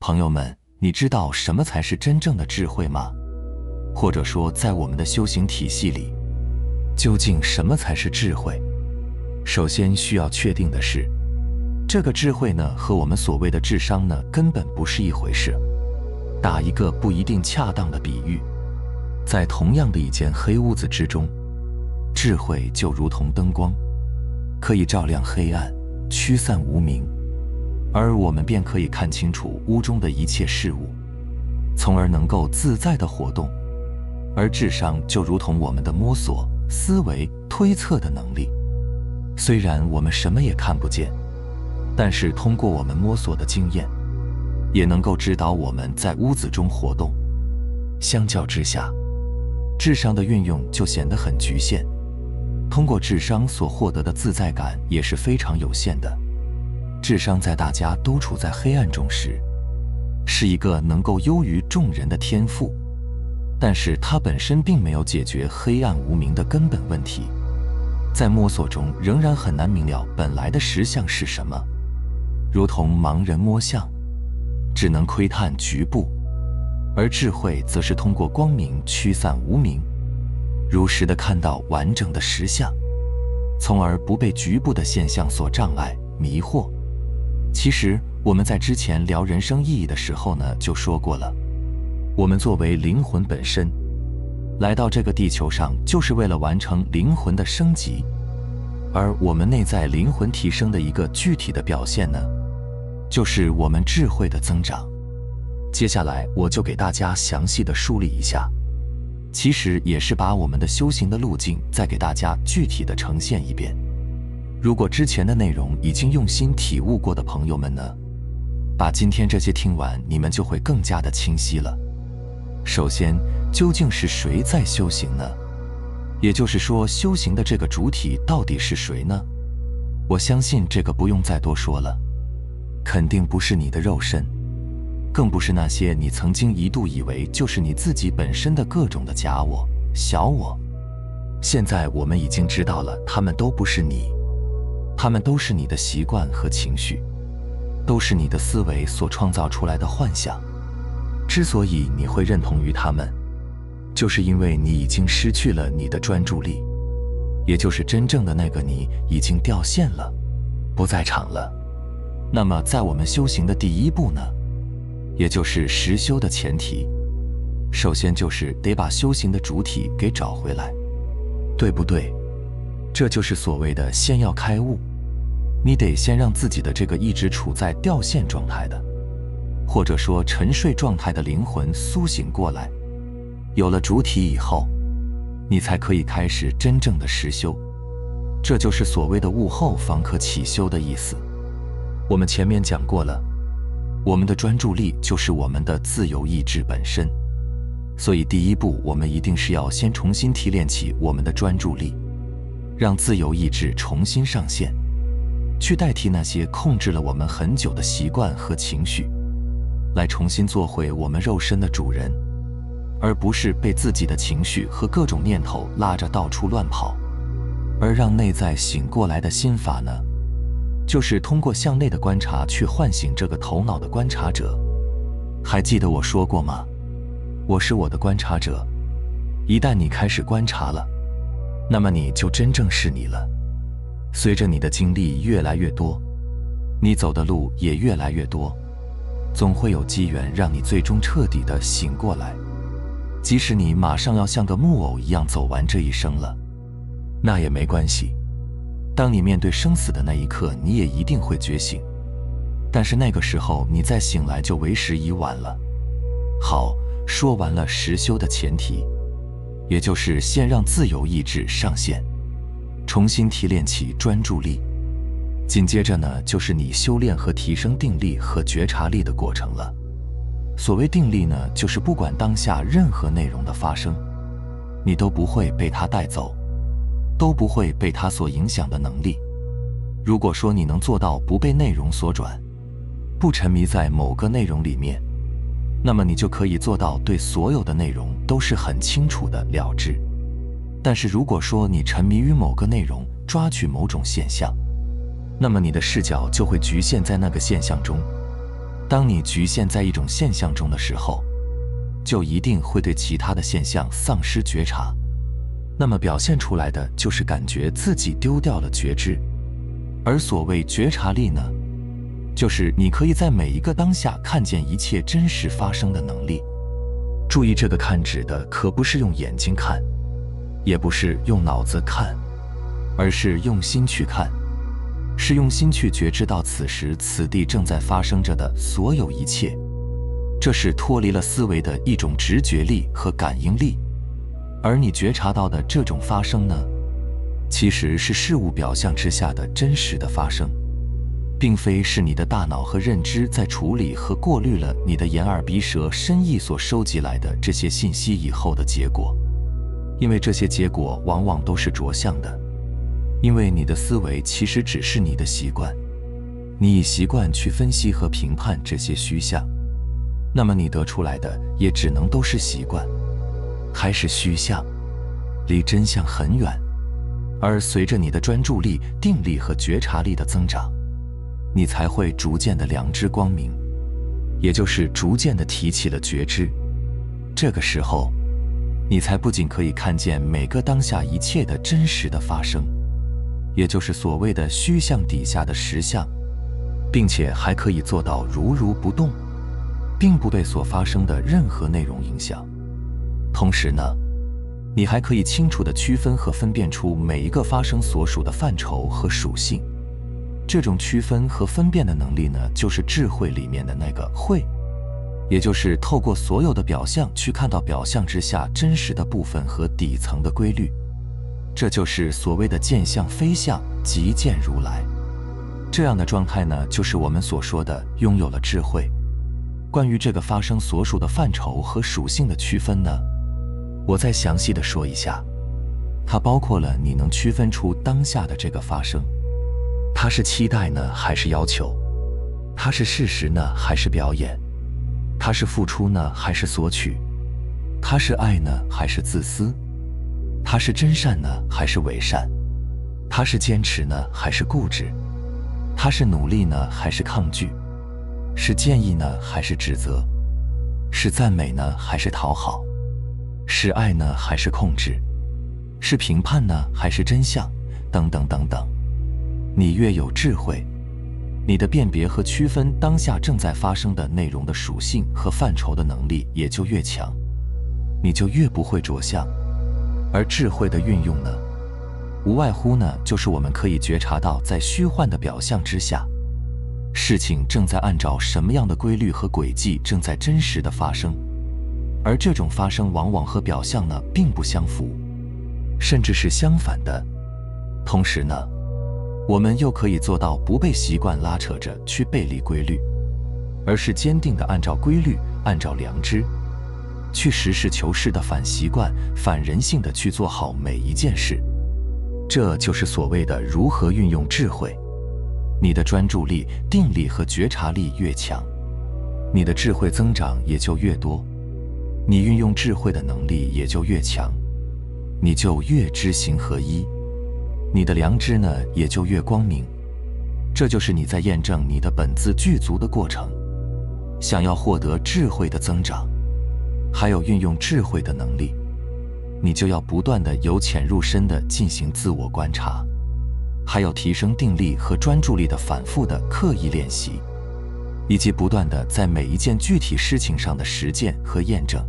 朋友们，你知道什么才是真正的智慧吗？或者说，在我们的修行体系里，究竟什么才是智慧？首先需要确定的是，这个智慧呢，和我们所谓的智商呢，根本不是一回事。打一个不一定恰当的比喻，在同样的一间黑屋子之中，智慧就如同灯光，可以照亮黑暗，驱散无明，而我们便可以看清楚屋中的一切事物，从而能够自在地活动。而智商就如同我们的摸索、思维、推测的能力。虽然我们什么也看不见，但是通过我们摸索的经验，也能够指导我们在屋子中活动。相较之下，智商的运用就显得很局限，通过智商所获得的自在感也是非常有限的。智商在大家都处在黑暗中时，是一个能够优于众人的天赋，但是它本身并没有解决黑暗无明的根本问题。在摸索中仍然很难明了本来的实相是什么，如同盲人摸象，只能窥探局部，而智慧则是通过光明驱散无明，如实地看到完整的实相，从而不被局部的现象所障碍迷惑。其实我们在之前聊人生意义的时候呢，就说过了，我们作为灵魂本身，来到这个地球上就是为了完成灵魂的升级，而我们内在灵魂提升的一个具体的表现呢，就是我们智慧的增长。接下来我就给大家详细的梳理一下，其实也是把我们的修行的路径再给大家具体的呈现一遍。如果之前的内容已经用心体悟过的朋友们呢，把今天这些听完，你们就会更加的清晰了。首先，究竟是谁在修行呢？也就是说，修行的这个主体到底是谁呢？我相信这个不用再多说了，肯定不是你的肉身，更不是那些你曾经一度以为就是你自己本身的各种的假我、小我。现在我们已经知道了，他们都不是你，他们都是你的习惯和情绪，都是你的思维所创造出来的幻想。之所以你会认同于他们，就是因为你已经失去了你的专注力，也就是真正的那个你已经掉线了，不在场了。那么在我们修行的第一步呢，也就是实修的前提，首先就是得把修行的主体给找回来，对不对？这就是所谓的先要开悟，你得先让自己的这个一直处在掉线状态的，或者说沉睡状态的灵魂苏醒过来。有了主体以后，你才可以开始真正的实修，这就是所谓的悟后方可起修的意思。我们前面讲过了，我们的专注力就是我们的自由意志本身，所以第一步我们一定是要先重新提炼起我们的专注力，让自由意志重新上线，去代替那些控制了我们很久的习惯和情绪，来重新做回我们肉身的主人，而不是被自己的情绪和各种念头拉着到处乱跑。而让内在醒过来的心法呢，就是通过向内的观察去唤醒这个头脑的观察者。还记得我说过吗？我是我的观察者。一旦你开始观察了，那么你就真正是你了。随着你的经历越来越多，你走的路也越来越多，总会有机缘让你最终彻底的醒过来。即使你马上要像个木偶一样走完这一生了，那也没关系。当你面对生死的那一刻，你也一定会觉醒，但是那个时候你再醒来就为时已晚了。好，说完了实修的前提，也就是先让自由意志上线，重新提炼起专注力。紧接着呢，就是你修炼和提升定力和觉察力的过程了。所谓定力呢，就是不管当下任何内容的发生，你都不会被它带走，都不会被它所影响的能力。如果说你能做到不被内容所转，不沉迷在某个内容里面，那么你就可以做到对所有的内容都是很清楚的了知。但是如果说你沉迷于某个内容，抓取某种现象，那么你的视角就会局限在那个现象中，当你局限在一种现象中的时候，就一定会对其他的现象丧失觉察，那么表现出来的就是感觉自己丢掉了觉知。而所谓觉察力呢，就是你可以在每一个当下看见一切真实发生的能力。注意，这个看指的可不是用眼睛看，也不是用脑子看，而是用心去看，是用心去觉知到此时此地正在发生着的所有一切。这是脱离了思维的一种直觉力和感应力，而你觉察到的这种发生呢，其实是事物表象之下的真实的发生，并非是你的大脑和认知在处理和过滤了你的眼耳鼻舌身意所收集来的这些信息以后的结果。因为这些结果往往都是着相的，因为你的思维其实只是你的习惯，你以习惯去分析和评判这些虚像，那么你得出来的也只能都是习惯，还是虚像，离真相很远。而随着你的专注力、定力和觉察力的增长，你才会逐渐的良知光明，也就是逐渐的提起了觉知。这个时候，你才不仅可以看见每个当下一切的真实的发生，也就是所谓的虚像底下的实相，并且还可以做到如如不动，并不被所发生的任何内容影响。同时呢，你还可以清楚地区分和分辨出每一个发生所属的范畴和属性。这种区分和分辨的能力呢，就是智慧里面的那个慧，也就是透过所有的表象去看到表象之下真实的部分和底层的规律。这就是所谓的见相非相，即见如来。这样的状态呢，就是我们所说的拥有了智慧。关于这个发生所属的范畴和属性的区分呢，我再详细的说一下。它包括了你能区分出当下的这个发生，它是期待呢还是要求，它是事实呢还是表演，它是付出呢还是索取，它是爱呢还是自私，它是真善呢还是伪善，它是坚持呢还是固执，它是努力呢还是抗拒，是建议呢还是指责，是赞美呢还是讨好，是爱呢还是控制，是评判呢还是真相，等等等等。你越有智慧，你的辨别和区分当下正在发生的内容的属性和范畴的能力也就越强，你就越不会着相。而智慧的运用呢，无外乎呢，就是我们可以觉察到在虚幻的表象之下，事情正在按照什么样的规律和轨迹正在真实的发生，而这种发生往往和表象呢并不相符，甚至是相反的。同时呢，我们又可以做到不被习惯拉扯着去背离规律，而是坚定地按照规律、按照良知，去实事求是的反习惯、反人性的去做好每一件事。这就是所谓的如何运用智慧。你的专注力、定力和觉察力越强，你的智慧增长也就越多，你运用智慧的能力也就越强，你就越知行合一，你的良知呢也就越光明。这就是你在验证你的本自具足的过程。想要获得智慧的增长，还有运用智慧的能力，你就要不断地由浅入深地进行自我观察，还有提升定力和专注力的反复的刻意练习，以及不断地在每一件具体事情上的实践和验证，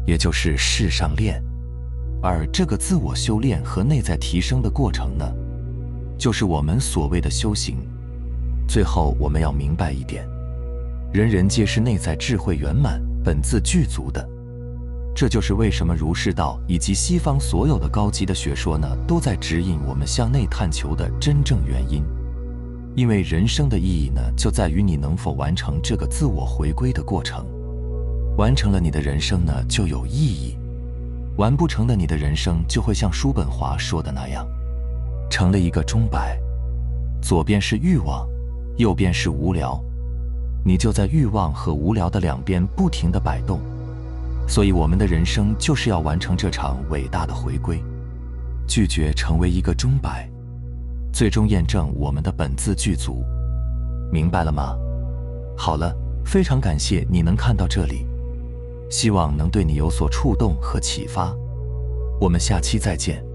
也就是事上练。而这个自我修炼和内在提升的过程呢，就是我们所谓的修行。最后我们要明白一点，人人皆是内在智慧圆满、本自具足的。这就是为什么儒释道以及西方所有的高级的学说呢，都在指引我们向内探求的真正原因。因为人生的意义呢，就在于你能否完成这个自我回归的过程。完成了，你的人生呢就有意义；完不成的，你的人生就会像叔本华说的那样，成了一个钟摆，左边是欲望，右边是无聊，你就在欲望和无聊的两边不停地摆动。所以我们的人生就是要完成这场伟大的回归，拒绝成为一个钟摆，最终验证我们的本自具足。明白了吗？好了，非常感谢你能看到这里，希望能对你有所触动和启发。我们下期再见。